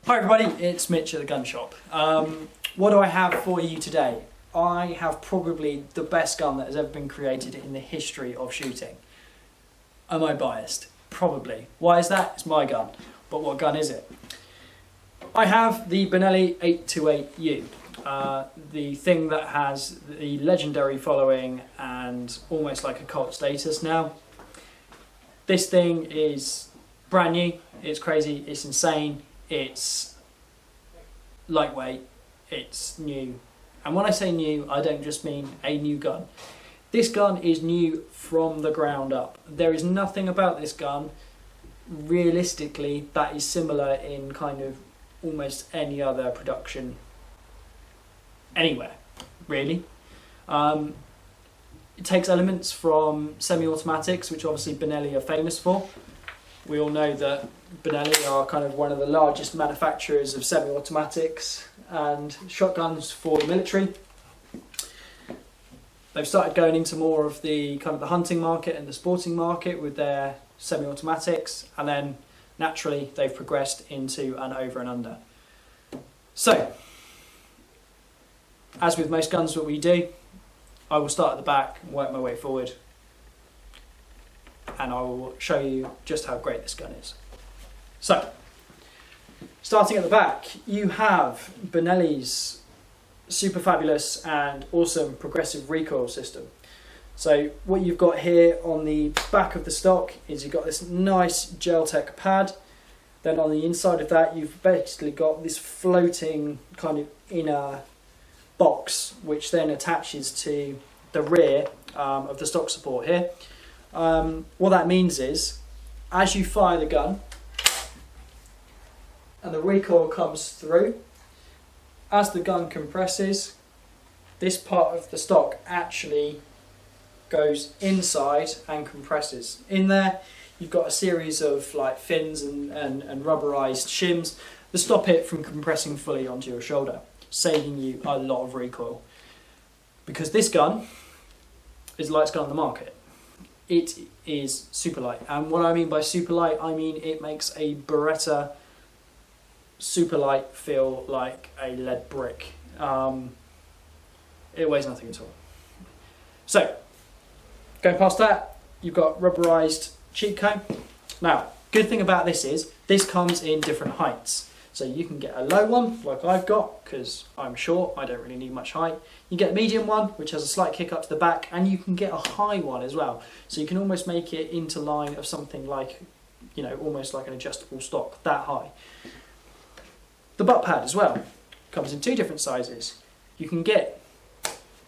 Hi everybody, it's Mitch at the gun shop. What do I have for you today? I have probably the best gun that has ever been created in the history of shooting. Am I biased? Probably. Why is that? It's my gun. But what gun is it? I have the Benelli 828U. The thing that has the legendary following and almost like a cult status now. This thing is brand new, it's crazy, it's insane. It's lightweight, it's new. And when I say new, I don't just mean a new gun. This gun is new from the ground up. There is nothing about this gun, realistically, that is similar in kind of almost any other production anywhere, really. It takes elements from semi-automatics, which obviously Benelli are famous for. We all know that Benelli are kind of one of the largest manufacturers of semi-automatics and shotguns for the military. They've started going into more of the kind of the hunting market and the sporting market with their semi-automatics, and then naturally they've progressed into an over and under. So, as with most guns that we do, I will start at the back and work my way forward, and I will show you just how great this gun is. So, starting at the back, you have Benelli's super fabulous and awesome progressive recoil system. So what you've got here on the back of the stock is you've got this nice Gel Tec Pad. Then on the inside of that, you've basically got this floating kind of inner box, which then attaches to the rear of the stock support here. What that means is, as you fire the gun and the recoil comes through, as the gun compresses, this part of the stock actually goes inside and compresses. In there, you've got a series of like fins and rubberized shims that stop it from compressing fully onto your shoulder, saving you a lot of recoil. Because this gun is the lightest gun on the market. It is super light, and what I mean by super light, I mean it makes a Beretta super light feel like a lead brick. It weighs nothing at all. So, going past that, you've got rubberized cheek cone. Now, good thing about this is, this comes in different heights. So you can get a low one, like I've got, because I'm short, I don't really need much height. You get a medium one, which has a slight kick up to the back, and you can get a high one as well. So you can almost make it into line of something like, you know, almost like an adjustable stock, that high. The butt pad as well comes in two different sizes. You can get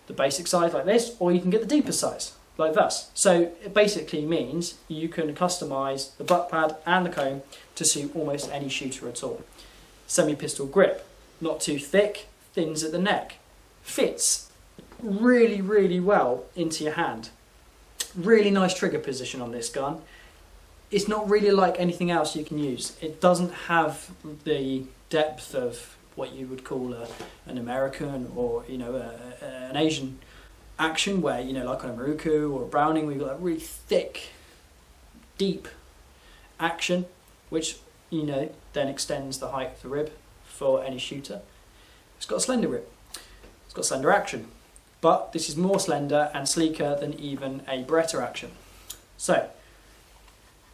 the basic size like this, or you can get the deeper size, like this. So it basically means you can customize the butt pad and the cone to suit almost any shooter at all. Semi-pistol grip, not too thick, thins at the neck, fits really, really well into your hand. Really nice trigger position on this gun. It's not really like anything else you can use. It doesn't have the depth of what you would call an American or, you know, an Asian action, where, you know, like on a Maruku or a Browning, we've got that really thick, deep action, which, you know, then extends the height of the rib for any shooter. It's got a slender rib. It's got slender action. But this is more slender and sleeker than even a Beretta action. So,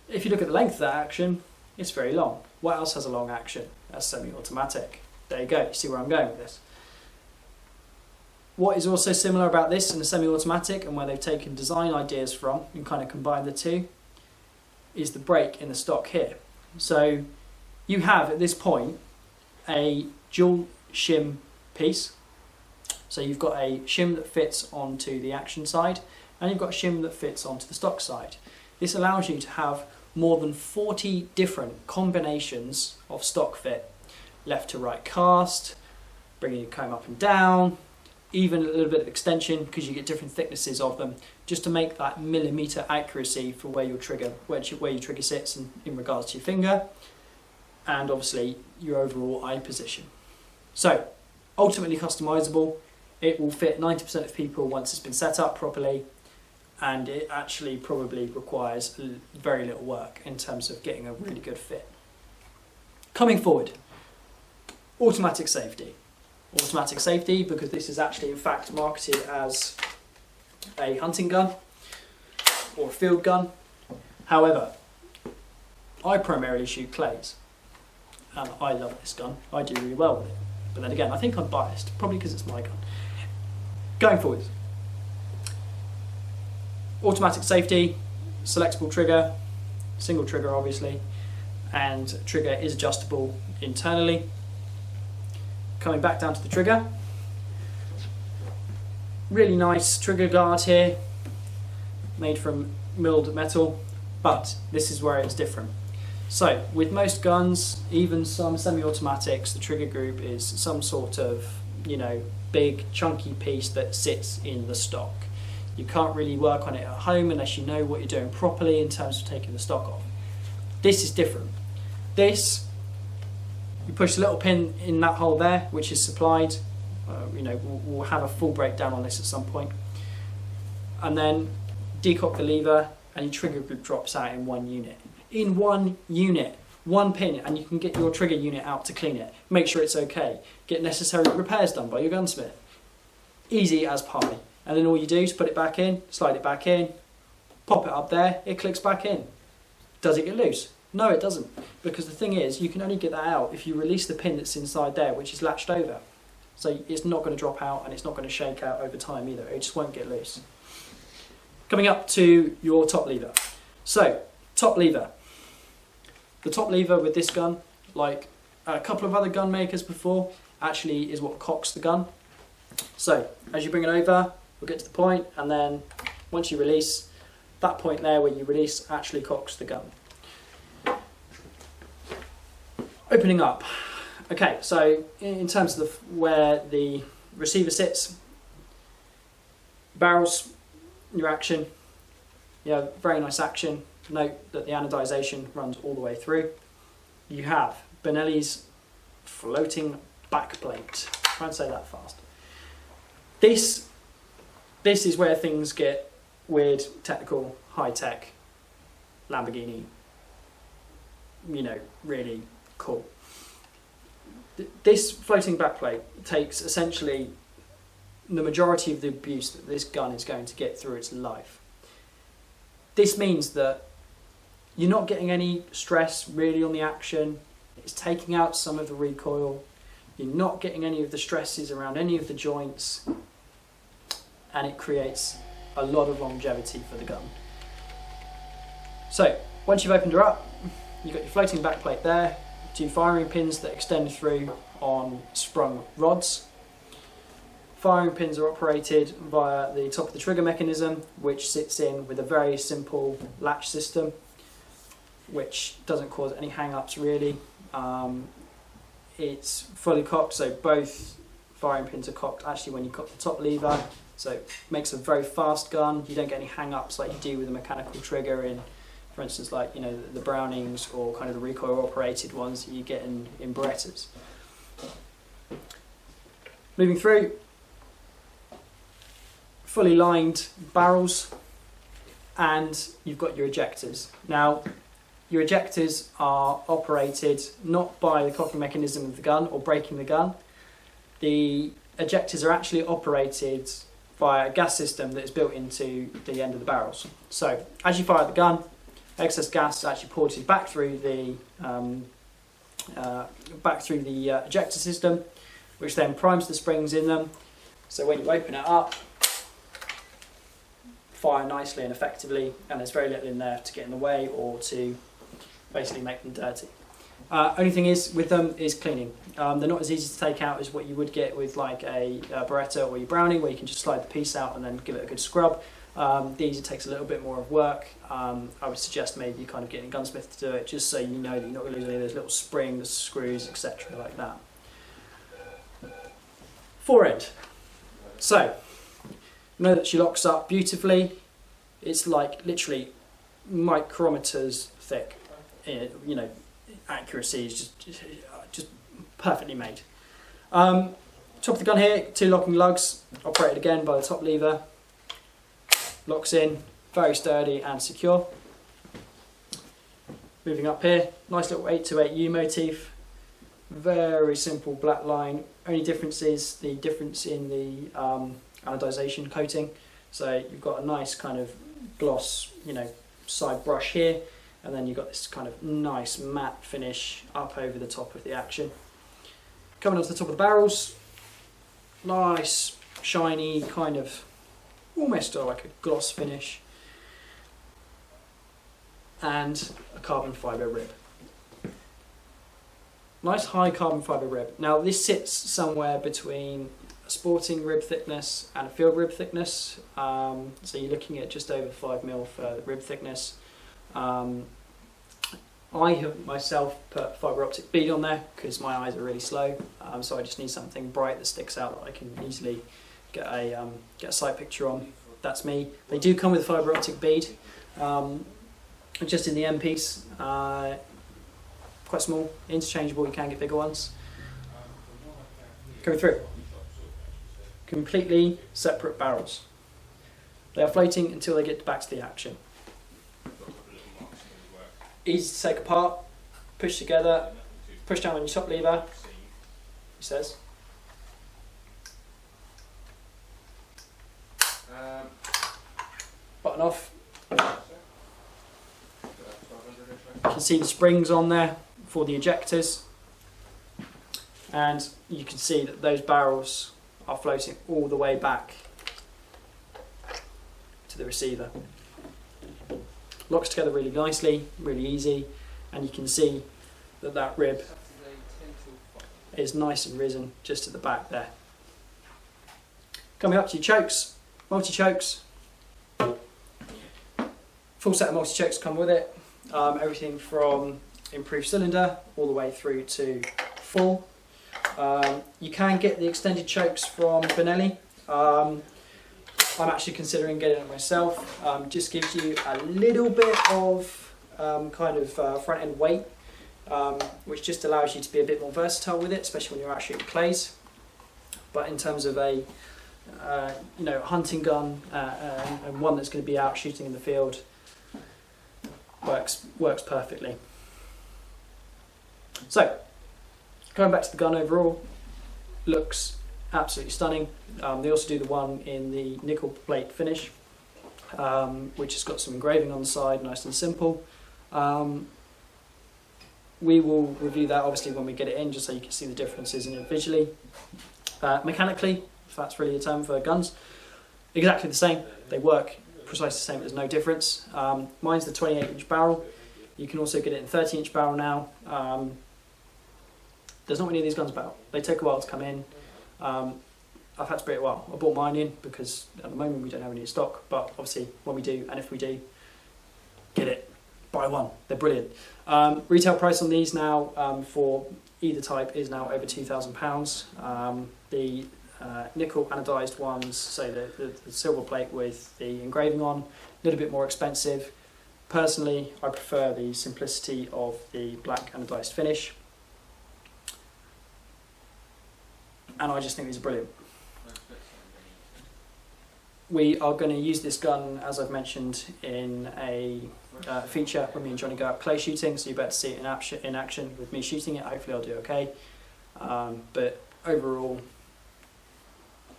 if you look at the length of that action, it's very long. What else has a long action? That's semi-automatic. There you go, you see where I'm going with this. What is also similar about this and the semi-automatic, and where they've taken design ideas from and kind of combined the two, is the brake in the stock here. So you have at this point a dual shim piece. So you've got a shim that fits onto the action side, and you've got a shim that fits onto the stock side. This allows you to have more than 40 different combinations of stock fit. Left to right cast, bringing your comb up and down, even a little bit of extension, because you get different thicknesses of them, just to make that millimeter accuracy for where your trigger sits in regards to your finger, and obviously your overall eye position. So, ultimately customizable. It will fit 90% of people once it's been set up properly, and it actually probably requires very little work in terms of getting a really good fit. Coming forward, Automatic safety. Automatic safety because this is actually in fact marketed as a hunting gun or a field gun. However, I primarily shoot clays and I love this gun. I do really well with it. But then again, I think I'm biased, probably because it's my gun. Going forward, automatic safety, selectable trigger, single trigger obviously, and trigger is adjustable internally. Coming back down to the trigger, really nice trigger guard here, made from milled metal, but this is where it's different. So with most guns, even some semi-automatics, the trigger group is some sort of, you know, big chunky piece that sits in the stock. You can't really work on it at home unless you know what you're doing properly in terms of taking the stock off. This is different. This, you push a little pin in that hole there, which is supplied. You know, we'll have a full breakdown on this at some point. And then decock the lever and your trigger group drops out in one unit. In one unit, one pin, and you can get your trigger unit out to clean it. Make sure it's okay. Get necessary repairs done by your gunsmith. Easy as pie. And then all you do is put it back in, slide it back in, pop it up there, it clicks back in. Does it get loose? No, it doesn't. Because the thing is, you can only get that out if you release the pin that's inside there, which is latched over. So it's not going to drop out and it's not going to shake out over time either. It just won't get loose. Coming up to your top lever. So, top lever. The top lever with this gun, like a couple of other gun makers before, actually is what cocks the gun. So, as you bring it over, we'll get to the point, and then once you release, that point there where you release actually cocks the gun. Opening up. Okay, so in terms of where the receiver sits, barrels, your action, you have very nice action. Note that the anodization runs all the way through. You have Benelli's floating backplate. Try and say that fast. This is where things get weird, technical, high-tech, Lamborghini, you know, really cool. This floating backplate takes essentially the majority of the abuse that this gun is going to get through its life. This means that you're not getting any stress really on the action. It's taking out some of the recoil. You're not getting any of the stresses around any of the joints, and it creates a lot of longevity for the gun. So once you've opened her up, you've got your floating backplate there, two firing pins that extend through on sprung rods. Firing pins are operated via the top of the trigger mechanism, which sits in with a very simple latch system, which doesn't cause any hang-ups really. It's fully cocked, so both firing pins are cocked actually when you cock the top lever, so it makes a very fast gun. You don't get any hang-ups like you do with a mechanical trigger in, for instance, like, you know, the Brownings or kind of the recoil operated ones that you get in Berettas. Moving through, fully lined barrels, and you've got your ejectors. Now, your ejectors are operated not by the cocking mechanism of the gun or braking the gun. The ejectors are actually operated by a gas system that is built into the end of the barrels. So, as you fire the gun, excess gas is actually poured back through the ejector system, which then primes the springs in them. So when you open it up, fire nicely and effectively, and there's very little in there to get in the way or to basically make them dirty. Only thing is with them is cleaning. They're not as easy to take out as what you would get with like a Beretta or your Browning, where you can just slide the piece out and then give it a good scrub. These, it takes a little bit more of work. I would suggest maybe kind of getting a gunsmith to do it, just so you know that you're not going to lose any of those little springs, screws, etc. like that. Forend. So, know that she locks up beautifully. It's like literally micrometers thick. You know, accuracy is just perfectly made. Top of the gun here, two locking lugs, operated again by the top lever. Locks in, very sturdy and secure. Moving up here, nice little 828U motif Very simple black line. Only difference is the difference in the anodization coating. So you've got a nice kind of gloss, you know, side brush here, and then you've got this kind of nice matte finish up over the top of the action. Coming onto the top of the barrels, nice shiny kind of almost like a gloss finish, and a carbon fibre rib. Nice high carbon fibre rib. Now this sits somewhere between a sporting rib thickness and a field rib thickness. So you're looking at just over 5mm for rib thickness. I have myself put fibre optic bead on there because my eyes are really slow. So I just need something bright that sticks out that I can easily get a sight picture on. That's me. They do come with fibre optic bead, just in the end piece. Quite small, interchangeable, you can get bigger ones. Coming through. Completely separate barrels. They are floating until they get back to the action. Easy to take apart, push together, push down on your top lever, he says. Button off. You can see the springs on there for the ejectors, and you can see that those barrels are floating all the way back to the receiver. Locks together really nicely, really easy, and you can see that that rib is nice and risen just at the back there. Coming up to your chokes, multi-chokes. Full set of multi-chokes come with it. Everything from improved cylinder all the way through to full. You can get the extended chokes from Benelli. I'm actually considering getting it myself. Just gives you a little bit of kind of front end weight, which just allows you to be a bit more versatile with it, especially when you're out shooting clays. But in terms of a you know, hunting gun and one that's going to be out shooting in the field, works perfectly. So, going back to the gun overall, looks absolutely stunning. They also do the one in the nickel plate finish, which has got some engraving on the side, nice and simple. We will review that obviously when we get it in, just so you can see the differences in it visually. Mechanically, if that's really a term for guns, exactly the same. They work precisely the same, there's no difference. Mine's the 28-inch barrel. You can also get it in 30-inch barrel now. There's not many of these guns about. They take a while to come in. I've had to wait a while. I bought mine in because at the moment we don't have any in stock, but obviously when we do, and if we do, get it, buy one, they're brilliant. Retail price on these now for either type is now over £2,000. The nickel anodized ones, so the silver plate with the engraving on, a little bit more expensive. Personally, I prefer the simplicity of the black anodized finish, and I just think these are brilliant. We are going to use this gun, as I've mentioned, in a feature when me and Johnny go out clay shooting, so you better see it in action with me shooting it. Hopefully I'll do okay. But overall,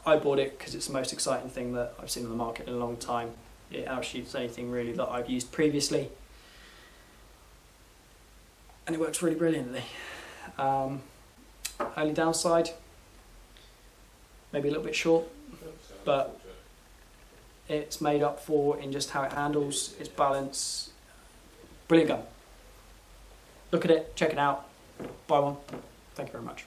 I bought it because it's the most exciting thing that I've seen on the market in a long time. It outshoots anything really that I've used previously, and it works really brilliantly. Only downside, maybe a little bit short, but it's made up for in just how it handles, its balance. Brilliant gun. Look at it, check it out, buy one. Thank you very much.